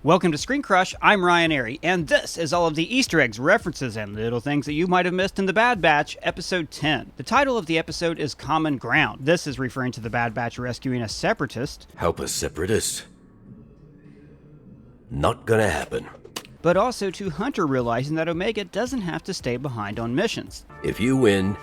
Welcome to Screen Crush, I'm Ryan Airy, and this is all of the Easter eggs, references, and little things that you might have missed in The Bad Batch, Episode 10. The title of the episode is Common Ground. This is referring to the Bad Batch rescuing a Separatist. Help a Separatist? Not gonna happen. But also to Hunter realizing that Omega doesn't have to stay behind on missions. If you win,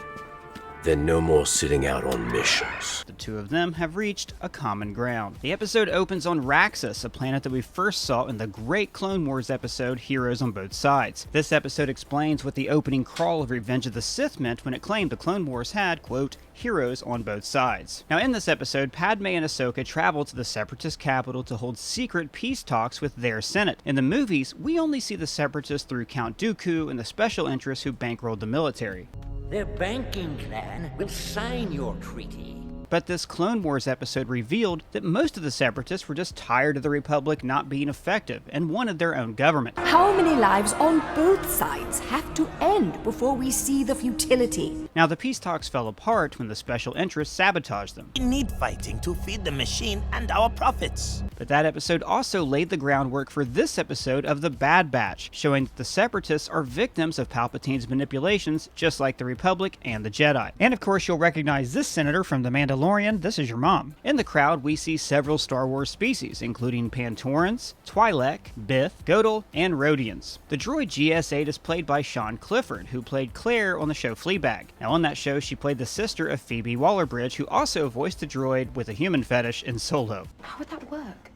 then no more sitting out on missions. The two of them have reached a common ground. The episode opens on Raxus, a planet that we first saw in the great Clone Wars episode, Heroes on Both Sides. This episode explains what the opening crawl of Revenge of the Sith meant when it claimed the Clone Wars had, quote, heroes on both sides. Now in this episode, Padme and Ahsoka travel to the Separatist capital to hold secret peace talks with their Senate. In the movies, we only see the Separatists through Count Dooku and the special interests who bankrolled the military. Their banking clan will sign your treaty. But this Clone Wars episode revealed that most of the Separatists were just tired of the Republic not being effective and wanted their own government. How many lives on both sides have to end before we see the futility? Now the peace talks fell apart when the special interests sabotaged them. We need fighting to feed the machine and our profits. But that episode also laid the groundwork for this episode of The Bad Batch, showing that the Separatists are victims of Palpatine's manipulations, just like the Republic and the Jedi. And of course you'll recognize this senator from The Mandalorian, this is your mom. In the crowd we see several Star Wars species, including Pantorans, Twi'lek, Bith, Godel, and Rodians. The droid GS-8 is played by Sean Clifford, who played Claire on the show Fleabag. Now on that show she played the sister of Phoebe Waller-Bridge, who also voiced the droid with a human fetish in Solo. How would that work?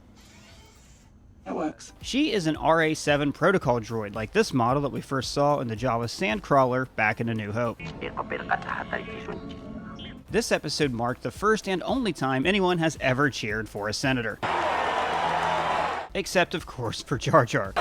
That works. She is an RA-7 protocol droid, like this model that we first saw in the Jawa Sandcrawler back in A New Hope. This episode marked the first and only time anyone has ever cheered for a senator. Except, of course, for Jar Jar.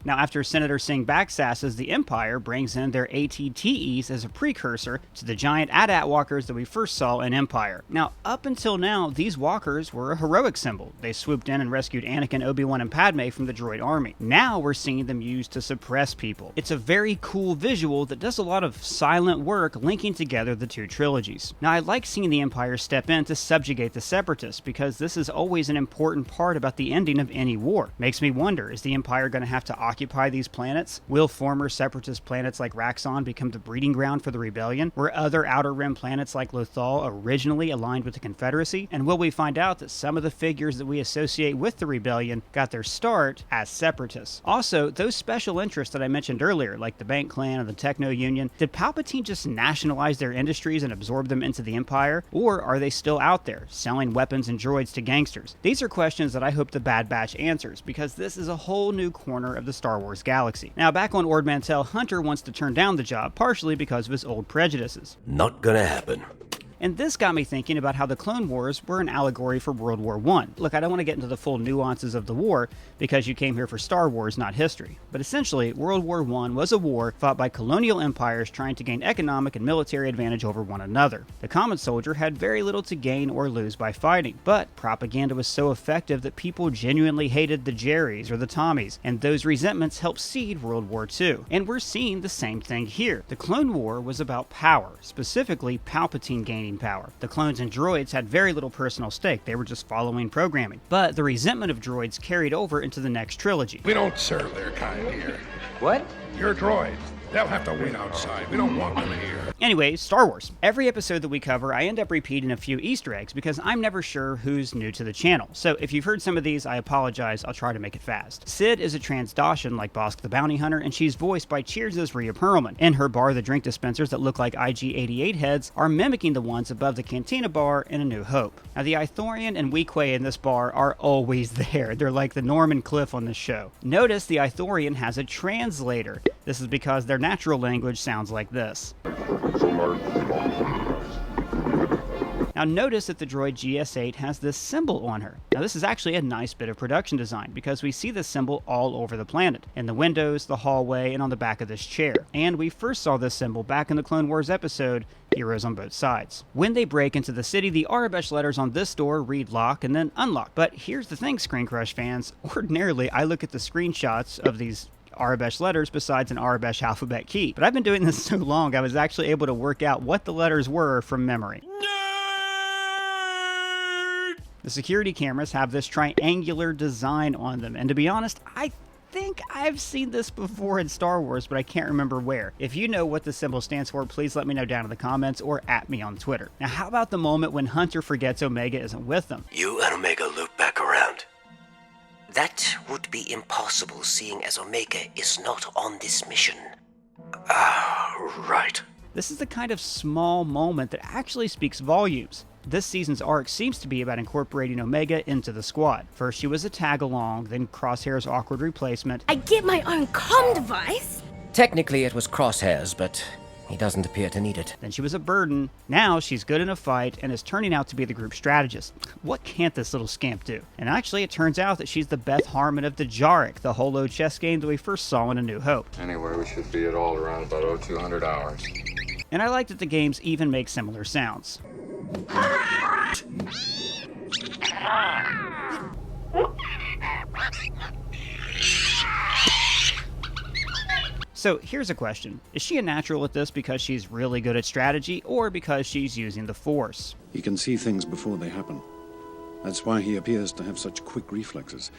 Now, after Senator Singh backsasses, the Empire brings in their AT-ATs as a precursor to the giant AT-AT walkers that we first saw in Empire. Now, up until now, these walkers were a heroic symbol. They swooped in and rescued Anakin, Obi-Wan, and Padme from the droid army. Now we're seeing them used to suppress people. It's a very cool visual that does a lot of silent work linking together the two trilogies. Now, I like seeing the Empire step in to subjugate the Separatists, because this is always an important part about the ending of any war. Makes me wonder, is the Empire going to have to occupy these planets? Will former Separatist planets like Raxus become the breeding ground for the rebellion? Were other Outer Rim planets like Lothal originally aligned with the Confederacy? And will we find out that some of the figures that we associate with the rebellion got their start as Separatists? Also, those special interests that I mentioned earlier, like the Bank Clan and the Techno Union, did Palpatine just nationalize their industries and absorb them into the Empire? Or are they still out there, selling weapons and droids to gangsters? These are questions that I hope the Bad Batch answers, because this is a whole new corner of the Star Wars galaxy. Now, back on Ord Mantell, Hunter wants to turn down the job, partially because of his old prejudices. Not gonna happen. And this got me thinking about how the Clone Wars were an allegory for World War I. Look, I don't want to get into the full nuances of the war, because you came here for Star Wars, not history. But essentially, World War I was a war fought by colonial empires trying to gain economic and military advantage over one another. The common soldier had very little to gain or lose by fighting, but propaganda was so effective that people genuinely hated the Jerrys or the Tommies, and those resentments helped seed World War II. And we're seeing the same thing here. The Clone War was about power, specifically Palpatine gaining power. The clones and droids had very little personal stake, they were just following programming. But the resentment of droids carried over into the next trilogy. We don't serve their kind here. What? Your droids. They'll have to wait outside. We don't want them here. Anyways, Star Wars. Every episode that we cover, I end up repeating a few Easter eggs because I'm never sure who's new to the channel. So if you've heard some of these, I apologize, I'll try to make it fast. Sid is a Transdoshan like Bosk the Bounty Hunter, and she's voiced by Cheers' Rhea Perlman. In her bar, the drink dispensers that look like IG-88 heads are mimicking the ones above the Cantina bar in A New Hope. Now the Ithorian and Weequay in this bar are always there. They're like the Norman Cliff on this show. Notice the Ithorian has a translator. This is because their natural language sounds like this. Now notice that the droid GS-8 has this symbol on her. Now this is actually a nice bit of production design, because we see this symbol all over the planet, in the windows, the hallway, and on the back of this chair. And we first saw this symbol back in the Clone Wars episode, Heroes on Both Sides. When they break into the city, the Arabesh letters on this door read lock and then unlock. But here's the thing, Screen Crush fans, ordinarily I look at the screenshots of these Arabesh letters besides an Arabesh alphabet key. But I've been doing this so long, I was actually able to work out what the letters were from memory. The security cameras have this triangular design on them, and to be honest, I think I've seen this before in Star Wars, but I can't remember where. If you know what the symbol stands for, please let me know down in the comments or at me on Twitter. Now, how about the moment when Hunter forgets Omega isn't with them? You and Omega loop back around. That would be impossible, seeing as Omega is not on this mission. Right. This is the kind of small moment that actually speaks volumes. This season's arc seems to be about incorporating Omega into the squad. First she was a tag-along, then Crosshair's awkward replacement. I get my own comm device? Technically it was Crosshair's, but he doesn't appear to need it. Then she was a burden. Now she's good in a fight and is turning out to be the group strategist. What can't this little scamp do? And actually it turns out that she's the Beth Harmon of dejarik, the holo chess game that we first saw in A New Hope. Anyway, we should be at all around about 0200 hours. And I like that the games even make similar sounds. So here's a question. Is she a natural at this because she's really good at strategy, or because she's using the Force? He can see things before they happen. That's why he appears to have such quick reflexes.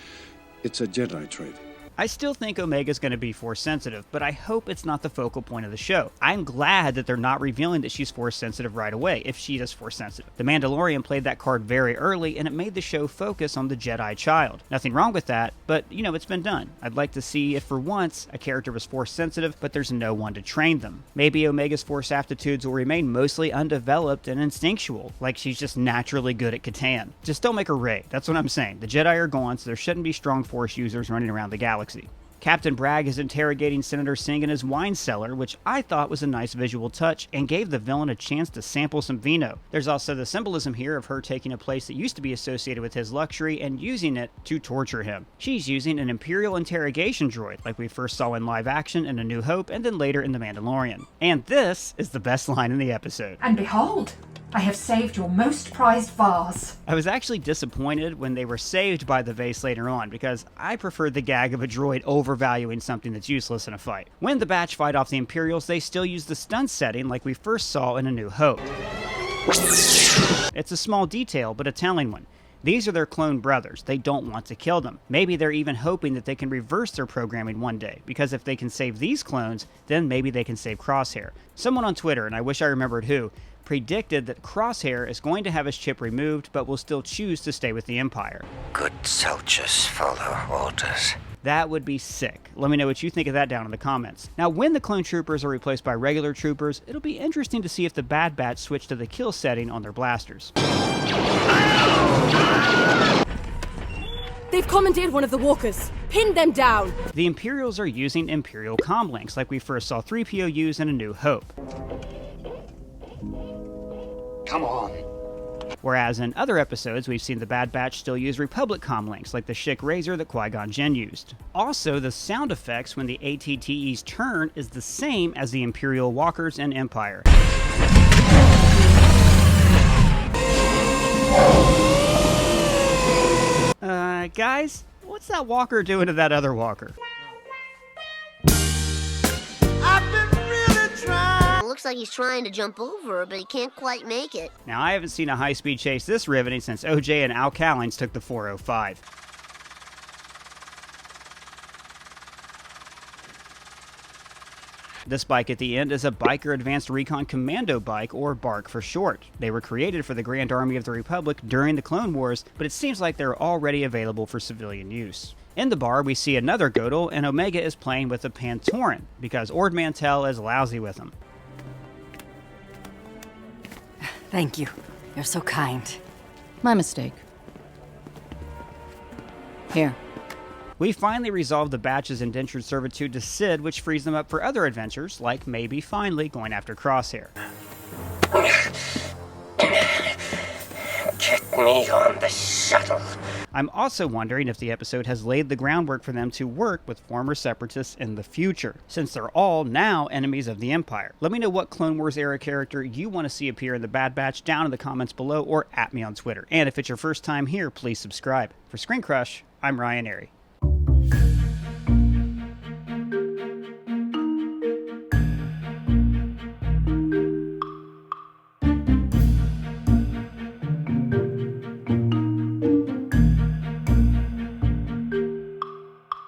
It's a Jedi trait. I still think Omega's going to be Force sensitive, but I hope it's not the focal point of the show. I'm glad that they're not revealing that she's Force sensitive right away, if she is Force sensitive. The Mandalorian played that card very early, and it made the show focus on the Jedi child. Nothing wrong with that, but, you know, it's been done. I'd like to see if for once a character was Force sensitive, but there's no one to train them. Maybe Omega's Force aptitudes will remain mostly undeveloped and instinctual, like she's just naturally good at Catan. Just don't make her Rey, that's what I'm saying. The Jedi are gone, so there shouldn't be strong Force users running around the galaxy. Captain Bragg is interrogating Senator Singh in his wine cellar, which I thought was a nice visual touch and gave the villain a chance to sample some vino. There's also the symbolism here of her taking a place that used to be associated with his luxury and using it to torture him. She's using an Imperial interrogation droid, like we first saw in live action in A New Hope and then later in The Mandalorian. And this is the best line in the episode. And behold, I have saved your most prized vase. I was actually disappointed when they were saved by the vase later on, because I preferred the gag of a droid overvaluing something that's useless in a fight. When the batch fight off the Imperials, they still use the stun setting like we first saw in A New Hope. It's a small detail, but a telling one. These are their clone brothers. They don't want to kill them. Maybe they're even hoping that they can reverse their programming one day, because if they can save these clones, then maybe they can save Crosshair. Someone on Twitter, and I wish I remembered who, predicted that Crosshair is going to have his chip removed, but will still choose to stay with the Empire. Good soldiers follow orders. That would be sick. Let me know what you think of that down in the comments. Now, when the clone troopers are replaced by regular troopers, it'll be interesting to see if the Bad Batch switch to the kill setting on their blasters. They've commandeered one of the walkers. Pin them down. The Imperials are using Imperial comlinks, like we first saw 3PO use in A New Hope. Come on. Whereas in other episodes, we've seen the Bad Batch still use Republic comlinks, like the Schick Razor that Qui-Gon Jinn used. Also, the sound effects when the AT-ATs turn is the same as the Imperial walkers in Empire. Guys, what's that walker doing to that other walker? Looks like he's trying to jump over, but he can't quite make it. Now, I haven't seen a high-speed chase this riveting since OJ and Al Callings took the 405. This bike at the end is a Biker Advanced Recon Commando bike, or BARC for short. They were created for the Grand Army of the Republic during the Clone Wars, but it seems like they're already available for civilian use. In the bar, we see another Godel, and Omega is playing with a Pantoran, because Ord Mantell is lousy with them. Thank you. You're so kind. My mistake. Here. We finally resolve the Batch's indentured servitude to Sid, which frees them up for other adventures, like maybe finally going after Crosshair. Get me on the shuttle. I'm also wondering if the episode has laid the groundwork for them to work with former Separatists in the future, since they're all now enemies of the Empire. Let me know what Clone Wars era character you want to see appear in the Bad Batch down in the comments below or at me on Twitter. And if it's your first time here, please subscribe. For Screen Crush, I'm Ryan Airy.